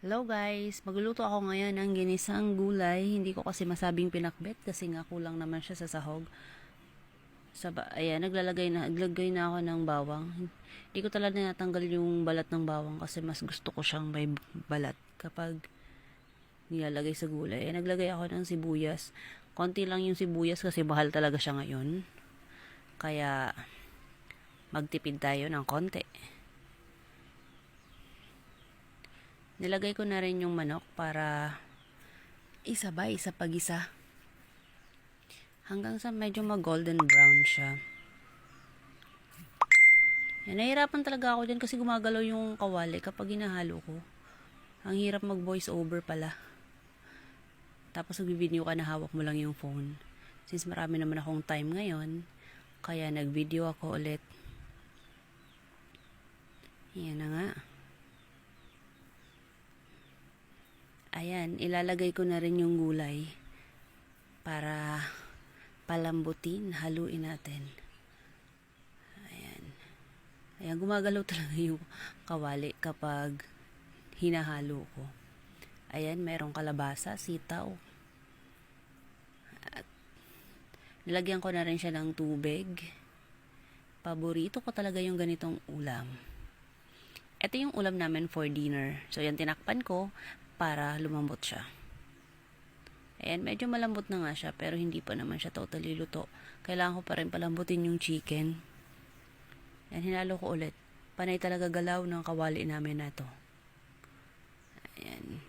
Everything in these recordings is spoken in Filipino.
Hello guys, magluluto ako ngayon ng ginisang gulay. Hindi ko kasi masabing pinakbet kasi nga kulang naman siya sa sahog. Ayan, naglalagay na ako ng bawang. Hindi ko talaga natanggal yung balat ng bawang kasi mas gusto ko siyang may balat kapag nilalagay sa gulay. Naglagay ako ng sibuyas. Konti lang yung sibuyas kasi mahal talaga siya ngayon. Kaya magtipid tayo ng konti. Nilagay ko na rin yung manok para isabay sa pag-isa. Hanggang sa medyo mag-golden brown siya. Yan, nahihirapan talaga ako dyan kasi gumagalaw yung kawali kapag hinahalo ko. Ang hirap mag-voice over pala. Tapos nag-video ka na hawak mo lang yung phone. Since marami naman akong time ngayon, kaya nag-video ako ulit. Yan na nga. Ayan, ilalagay ko na rin yung gulay para palambutin, haluin natin. Ayan, gumagalaw talaga yung kawali kapag hinahalo ko. Ayan, merong kalabasa, sitaw. At nilagyan ko na rin siya ng tubig. Paborito ko talaga yung ganitong ulam. Ito yung ulam namin for dinner. So, yan tinakpan ko para lumambot siya. Ayan, medyo malambot na nga siya pero hindi pa naman siya totally luto. Kailangan ko pa rin palambutin yung chicken. Ayan, hinalo ko ulit. Panay talaga galaw ng kawali namin na to. Ayan.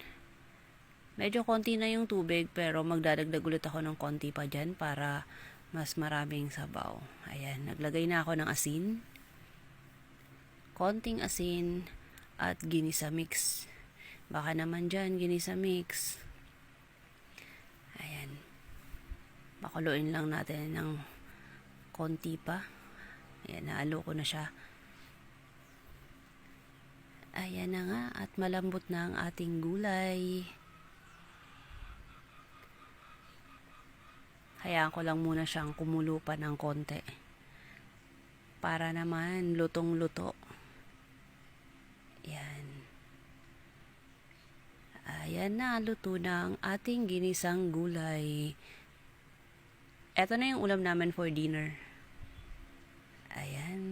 Medyo konti na yung tubig pero magdadagdag ulit ako ng konti pa dyan para mas maraming sabaw. Ayan, naglagay na ako ng asin. Konting asin at ginisa mix. Baka naman dyan, ginisa mix. Ayan. Pakuluin lang natin ng konti pa. Ayan, nahalo ko na siya. Ayan na nga, at malambot na ang ating gulay. Hayaan ko lang muna siyang kumulo pa ng konti. Para naman lutong-luto. Ayan. Ayan na, luto na ang ating ginisang gulay. Ito na yung ulam namin for dinner. Ayan.